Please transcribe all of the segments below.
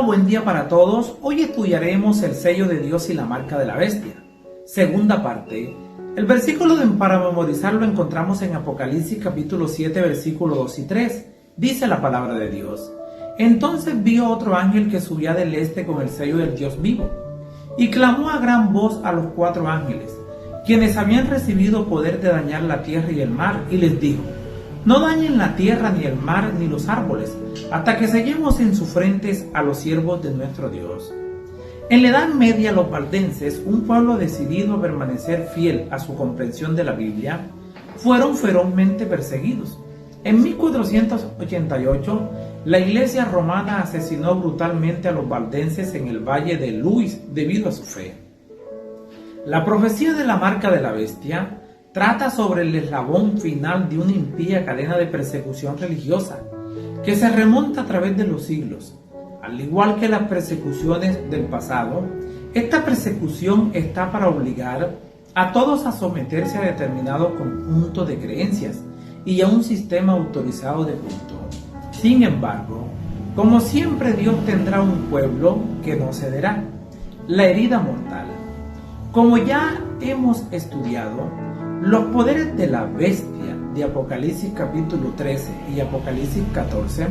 buen día para todos. Hoy estudiaremos el sello de Dios y la marca de la bestia. Segunda parte. El versículo para memorizarlo encontramos en Apocalipsis capítulo 7, versículos 2 y 3. Dice la palabra de Dios: Entonces vi otro ángel que subía del este con el sello del Dios vivo, y clamó a gran voz a los 4 ángeles, quienes habían recibido poder de dañar la tierra y el mar, y les dijo: No dañen la tierra, ni el mar, ni los árboles, hasta que sellemos en sus frentes a los siervos de nuestro Dios. En la Edad Media, los valdenses, un pueblo decidido a permanecer fiel a su comprensión de la Biblia, fueron ferozmente perseguidos. En 1488, la Iglesia romana asesinó brutalmente a los valdenses en el valle de Luis debido a su fe. La profecía de la marca de la bestia trata sobre el eslabón final de una impía cadena de persecución religiosa que se remonta a través de los siglos. Al igual que las persecuciones del pasado, esta persecución está para obligar a todos a someterse a determinado conjunto de creencias y a un sistema autorizado de culto. Sin embargo, como siempre, Dios tendrá un pueblo que no cederá: la herida mortal. Como ya hemos estudiado, los poderes de la bestia de Apocalipsis capítulo 13 y Apocalipsis 14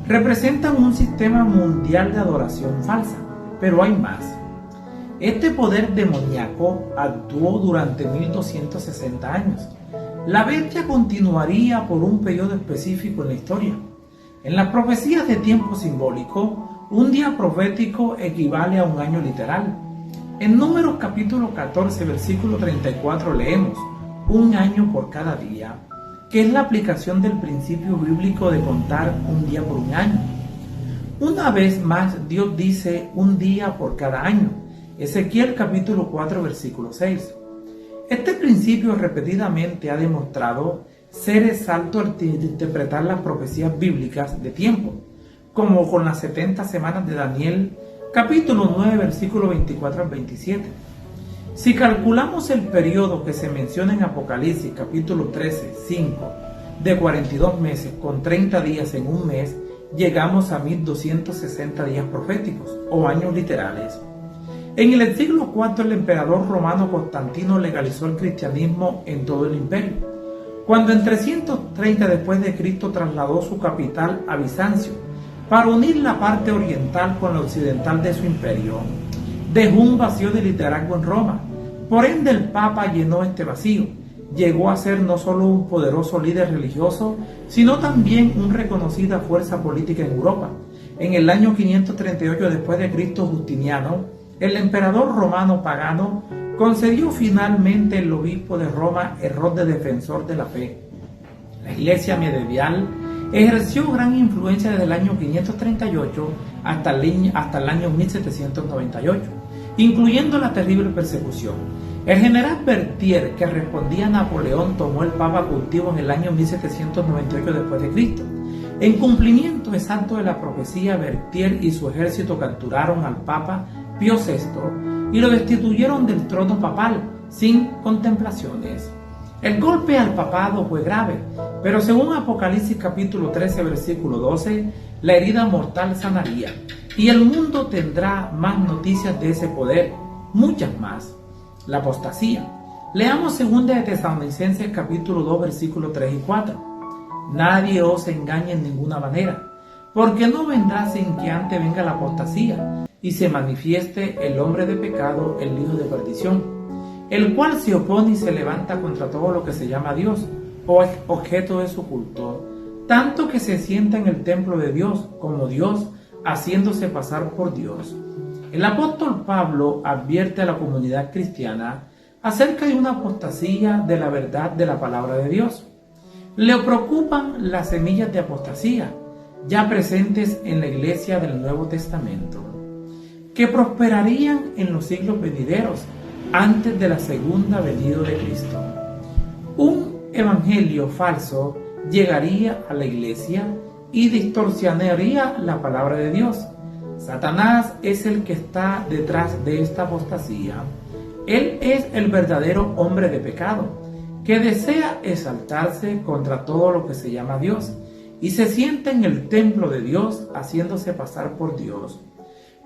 representan un sistema mundial de adoración falsa, pero hay más. Este poder demoníaco actuó durante 1260 años. La bestia continuaría por un periodo específico en la historia. En las profecías de tiempo simbólico, un día profético equivale a un año literal. En Números capítulo 14, versículo 34 leemos: un año por cada día, que es la aplicación del principio bíblico de contar un día por un año. Una vez más, Dios dice un día por cada año. Ezequiel capítulo 4, versículo 6. Este principio repetidamente ha demostrado ser exacto al interpretar las profecías bíblicas de tiempo, como con las 70 semanas de Daniel capítulo 9, versículo 24 al 27. Si calculamos el periodo que se menciona en Apocalipsis capítulo 13, 5, de 42 meses con 30 días en un mes, llegamos a 1260 días proféticos o años literales. En el siglo IV, el emperador romano Constantino legalizó el cristianismo en todo el imperio. Cuando en 330 después de Cristo trasladó su capital a Bizancio para unir la parte oriental con la occidental de su imperio, dejó un vacío de liderazgo en Roma. Por ende, el Papa llenó este vacío. Llegó a ser no solo un poderoso líder religioso, sino también una reconocida fuerza política en Europa. En el año 538 después de Cristo, Justiniano, el emperador romano pagano, concedió finalmente el obispo de Roma el rol de defensor de la fe. La iglesia medieval ejerció gran influencia desde el año 538 hasta el año 1798, incluyendo la terrible persecución. El general Berthier, que respondía a Napoleón, tomó el Papa cautivo en el año 1798 después de Cristo. En cumplimiento exacto de la profecía, Berthier y su ejército capturaron al Papa Pío VI y lo destituyeron del trono papal sin contemplaciones. El golpe al papado fue grave, pero según Apocalipsis capítulo 13, versículo 12, la herida mortal sanaría, y el mundo tendrá más noticias de ese poder, muchas más. La apostasía. Leamos 2 de Tesalonicenses capítulo 2, versículos 3 y 4. Nadie os engañe en ninguna manera, porque no vendrá sin que antes venga la apostasía y se manifieste el hombre de pecado, el hijo de perdición, el cual se opone y se levanta contra todo lo que se llama Dios o es objeto de su culto, tanto que se sienta en el templo de Dios como Dios, haciéndose pasar por Dios. El apóstol Pablo advierte a la comunidad cristiana acerca de una apostasía de la verdad de la palabra de Dios. Le preocupan las semillas de apostasía ya presentes en la iglesia del Nuevo Testamento, que prosperarían en los siglos venideros antes de la segunda venida de Cristo. Un evangelio falso llegaría a la iglesia y distorsionaría la palabra de Dios. Satanás es el que está detrás de esta apostasía. Él es el verdadero hombre de pecado, que desea exaltarse contra todo lo que se llama Dios y se sienta en el templo de Dios haciéndose pasar por Dios.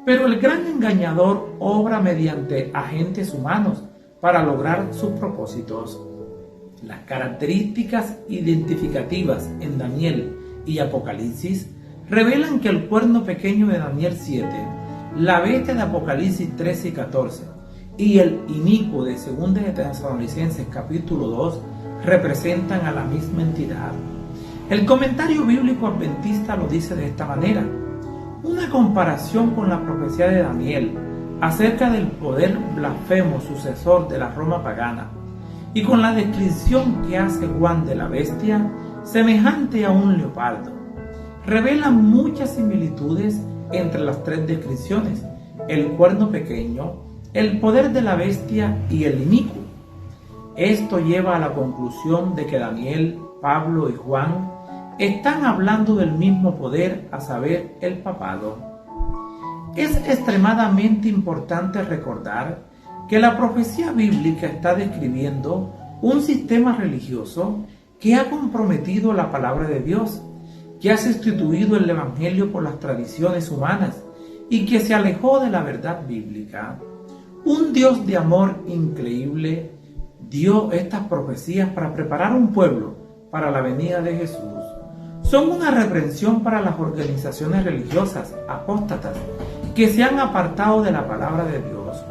Pero el gran engañador obra mediante agentes humanos para lograr sus propósitos. Las características identificativas en Daniel y Apocalipsis revelan que el cuerno pequeño de Daniel 7, la bestia de Apocalipsis 13 y 14 y el inicuo de 2 de Tesalonicenses capítulo 2 representan a la misma entidad. El comentario bíblico adventista lo dice de esta manera: una comparación con la profecía de Daniel acerca del poder blasfemo sucesor de la Roma pagana y con la descripción que hace Juan de la bestia semejante a un leopardo, revelan muchas similitudes entre las tres descripciones: el cuerno pequeño, el poder de la bestia y el inicuo. Esto lleva a la conclusión de que Daniel, Pablo y Juan están hablando del mismo poder, a saber, el papado. Es extremadamente importante recordar que la profecía bíblica está describiendo un sistema religioso que ha comprometido la palabra de Dios, que ha sustituido el Evangelio por las tradiciones humanas y que se alejó de la verdad bíblica. Un Dios de amor increíble dio estas profecías para preparar un pueblo para la venida de Jesús. Son una reprensión para las organizaciones religiosas apóstatas que se han apartado de la palabra de Dios,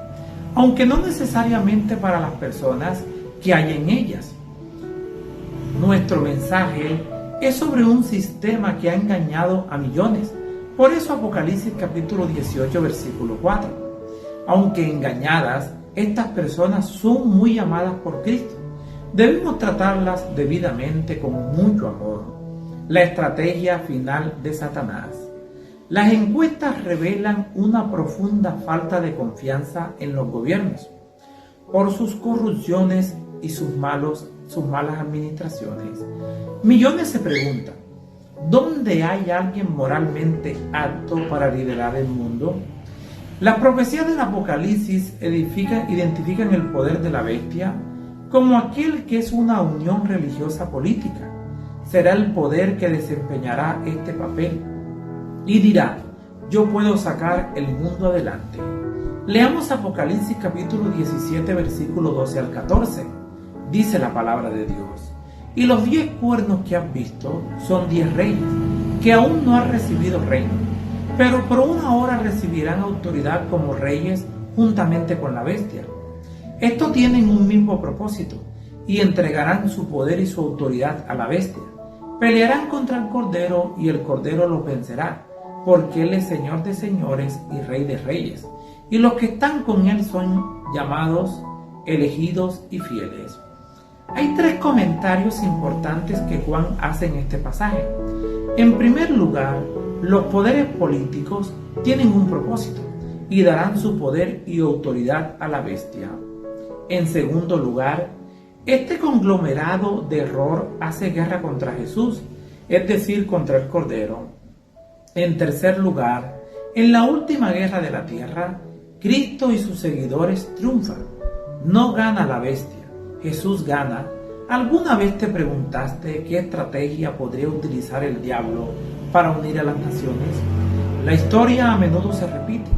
aunque no necesariamente para las personas que hay en ellas. Nuestro mensaje es sobre un sistema que ha engañado a millones. Por eso Apocalipsis capítulo 18 versículo 4. Aunque engañadas, estas personas son muy amadas por Cristo. Debemos tratarlas debidamente con mucho amor. La estrategia final de Satanás. Las encuestas revelan una profunda falta de confianza en los gobiernos por sus corrupciones y sus malas administraciones. Millones se preguntan: ¿dónde hay alguien moralmente apto para liderar el mundo? Las profecías del Apocalipsis identifican el poder de la bestia como aquel que es una unión religiosa política. Será el poder que desempeñará este papel y dirá: yo puedo sacar el mundo adelante. Leamos Apocalipsis capítulo 17 versículo 12 al 14. Dice la palabra de Dios: y los 10 cuernos que has visto son 10 reyes que aún no han recibido reino, pero por una hora recibirán autoridad como reyes juntamente con la bestia. Estos tienen un mismo propósito y entregarán su poder y su autoridad a la bestia. Pelearán contra el Cordero y el Cordero los vencerá, porque Él es Señor de señores y Rey de reyes. Y los que están con Él son llamados, elegidos y fieles. Hay 3 comentarios importantes que Juan hace en este pasaje. En primer lugar, los poderes políticos tienen un propósito y darán su poder y autoridad a la bestia. En segundo lugar, este conglomerado de error hace guerra contra Jesús, es decir, contra el Cordero. En tercer lugar, en la última guerra de la tierra, Cristo y sus seguidores triunfan. No gana la bestia, Jesús gana. ¿Alguna vez te preguntaste qué estrategia podría utilizar el diablo para unir a las naciones? La historia a menudo se repite.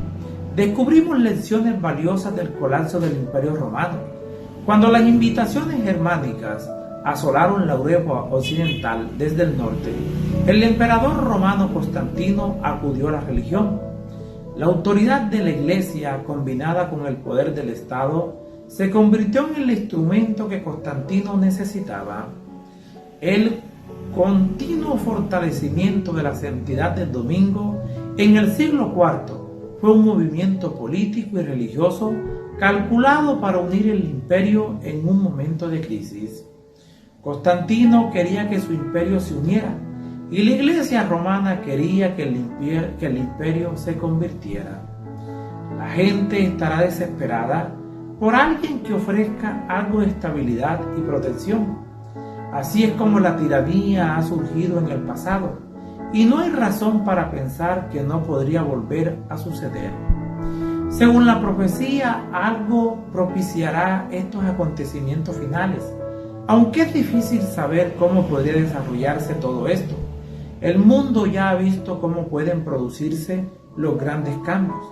Descubrimos lecciones valiosas del colapso del Imperio Romano. Cuando las invitaciones germánicas asolaron la Europa occidental desde el norte, el emperador romano Constantino acudió a la religión. La autoridad de la Iglesia, combinada con el poder del Estado, se convirtió en el instrumento que Constantino necesitaba. El continuo fortalecimiento de la santidad del domingo en el siglo IV fue un movimiento político y religioso calculado para unir el imperio en un momento de crisis. Constantino quería que su imperio se uniera y la Iglesia romana quería que el imperio se convirtiera. La gente estará desesperada por alguien que ofrezca algo de estabilidad y protección. Así es como la tiranía ha surgido en el pasado y no hay razón para pensar que no podría volver a suceder. Según la profecía, algo propiciará estos acontecimientos finales, aunque es difícil saber cómo podría desarrollarse todo esto. El mundo ya ha visto cómo pueden producirse los grandes cambios.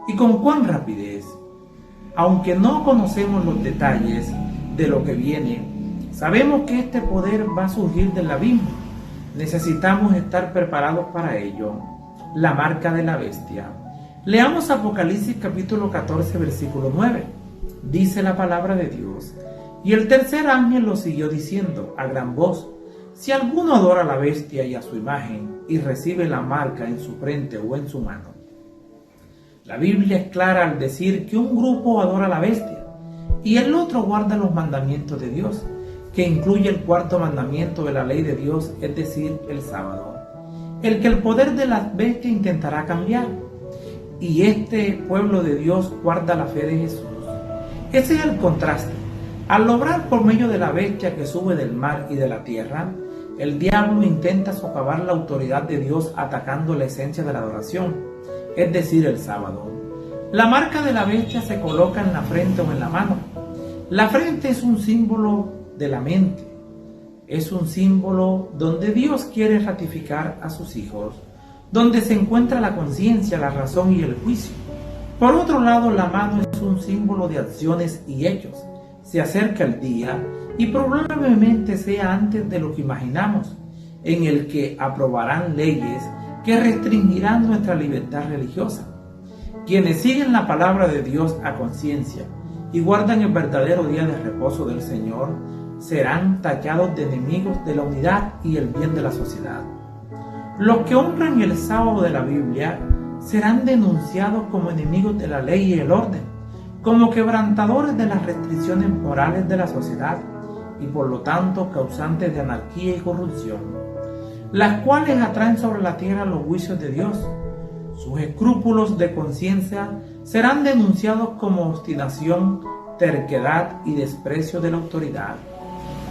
y con cuán rapidez. Aunque no conocemos los detalles de lo que viene, sabemos que este poder va a surgir del abismo. Necesitamos estar preparados para ello. La marca de la bestia. Leamos Apocalipsis capítulo 14, versículo 9. Dice la palabra de Dios: y el tercer ángel lo siguió diciendo a gran voz: si alguno adora a la bestia y a su imagen, y recibe la marca en su frente o en su mano. La Biblia es clara al decir que un grupo adora a la bestia y el otro guarda los mandamientos de Dios, que incluye el cuarto mandamiento de la ley de Dios, es decir, el sábado, el que el poder de la bestia intentará cambiar. Y este pueblo de Dios guarda la fe de Jesús. Ese es el contraste. Al obrar por medio de la bestia que sube del mar y de la tierra, el diablo intenta socavar la autoridad de Dios atacando la esencia de la adoración, es decir, el sábado. La marca de la bestia se coloca en la frente o en la mano. La frente es un símbolo de la mente. Es un símbolo donde Dios quiere ratificar a sus hijos, donde se encuentra la conciencia, la razón y el juicio. Por otro lado, la mano es un símbolo de acciones y hechos. Se acerca el día, y probablemente sea antes de lo que imaginamos, en el que aprobarán leyes que restringirán nuestra libertad religiosa. Quienes siguen la palabra de Dios a conciencia y guardan el verdadero día de reposo del Señor serán tallados de enemigos de la unidad y el bien de la sociedad. Los que honran el sábado de la Biblia serán denunciados como enemigos de la ley y el orden, como quebrantadores de las restricciones morales de la sociedad y por lo tanto causantes de anarquía y corrupción, las cuales atraen sobre la tierra los juicios de Dios. Sus escrúpulos de conciencia serán denunciados como obstinación, terquedad y desprecio de la autoridad.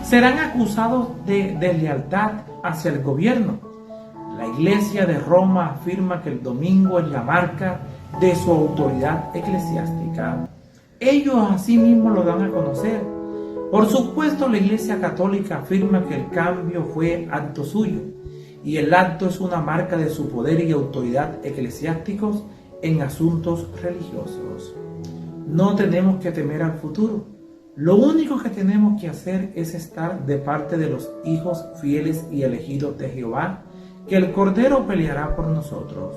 Serán acusados de deslealtad hacia el gobierno. La Iglesia de Roma afirma que el domingo es la marca de su autoridad eclesiástica. Ellos asimismo lo dan a conocer. Por supuesto, la Iglesia Católica afirma que el cambio fue acto suyo, y el acto es una marca de su poder y autoridad eclesiásticos en asuntos religiosos. No tenemos que temer al futuro. Lo único que tenemos que hacer es estar de parte de los hijos fieles y elegidos de Jehová, que el Cordero peleará por nosotros,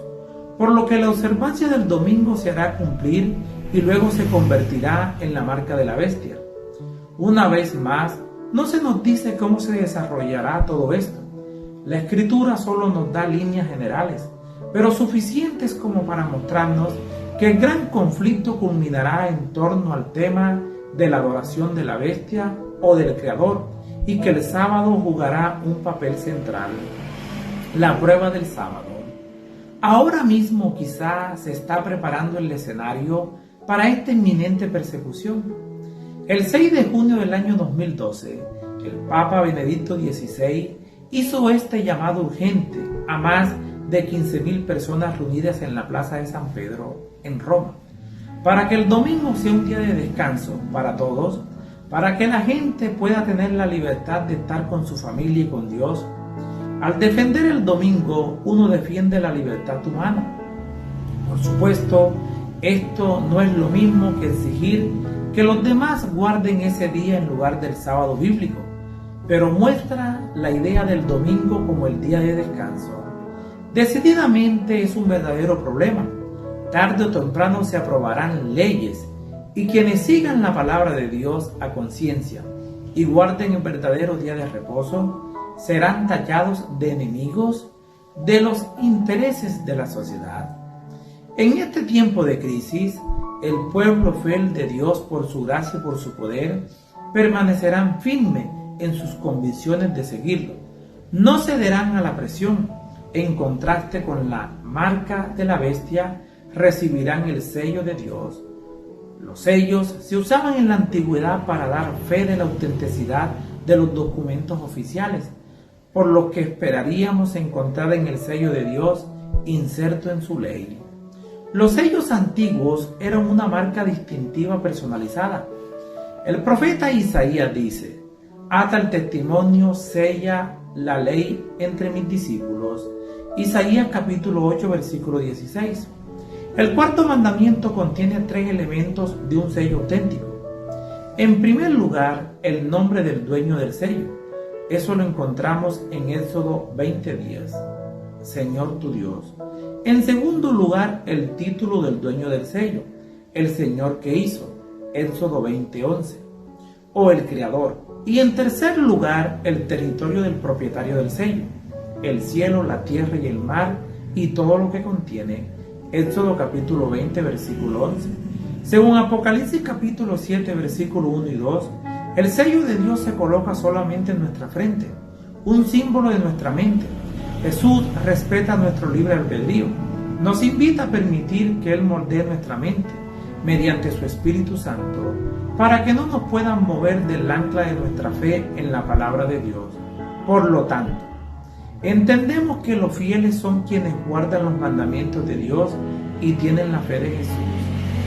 por lo que la observancia del domingo se hará cumplir y luego se convertirá en la marca de la bestia. Una vez más, no se nos dice cómo se desarrollará todo esto. La Escritura solo nos da líneas generales, pero suficientes como para mostrarnos que el gran conflicto culminará en torno al tema de la adoración de la bestia o del Creador, y que el sábado jugará un papel central. La prueba del sábado. Ahora mismo quizá se está preparando el escenario para esta inminente persecución. El 6 de junio del año 2012, el Papa Benedicto XVI hizo este llamado urgente a más de 15.000 personas reunidas en la Plaza de San Pedro, en Roma, para que el domingo sea un día de descanso para todos, para que la gente pueda tener la libertad de estar con su familia y con Dios. Al defender el domingo, uno defiende la libertad humana. Por supuesto, esto no es lo mismo que exigir que los demás guarden ese día en lugar del sábado bíblico, pero muestra la idea del domingo como el día de descanso. Decididamente es un verdadero problema. Tarde o temprano se aprobarán leyes, y quienes sigan la palabra de Dios a conciencia y guarden el verdadero día de reposo serán tallados de enemigos de los intereses de la sociedad. En este tiempo de crisis, el pueblo fiel de Dios, por su gracia y por su poder, permanecerán firmes en sus convicciones de seguirlo. No cederán a la presión. En contraste con la marca de la bestia, recibirán el sello de Dios. Los sellos se usaban en la antigüedad para dar fe de la autenticidad de los documentos oficiales, por lo que esperaríamos encontrar en el sello de Dios inserto en su ley. Los sellos antiguos eran una marca distintiva personalizada. El profeta Isaías dice: ata el testimonio, sella la ley entre mis discípulos. Isaías capítulo 8, versículo 16. El cuarto mandamiento contiene 3 elementos de un sello auténtico. En primer lugar, el nombre del dueño del sello. Eso lo encontramos en Éxodo 20:10, Señor tu Dios. En segundo lugar, el título del dueño del sello, el Señor que hizo, Éxodo 20:11, o el Creador. Y en tercer lugar, el territorio del propietario del sello, el cielo, la tierra y el mar y todo lo que contiene, Éxodo capítulo 20, versículo 11. Según Apocalipsis capítulo 7, versículo 1 y 2, el sello de Dios se coloca solamente en nuestra frente, un símbolo de nuestra mente. Jesús respeta nuestro libre albedrío. Nos invita a permitir que Él moldee nuestra mente mediante su Espíritu Santo para que no nos puedan mover del ancla de nuestra fe en la palabra de Dios. Por lo tanto, entendemos que los fieles son quienes guardan los mandamientos de Dios y tienen la fe de Jesús.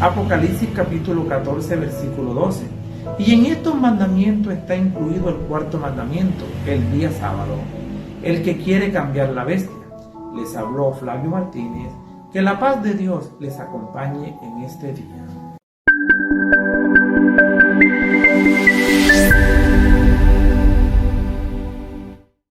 Apocalipsis capítulo 14, versículo 12. Y en estos mandamientos está incluido el cuarto mandamiento, el día sábado. El que quiere cambiar la bestia. Les habló Flavio Martínez. Que la paz de Dios les acompañe en este día.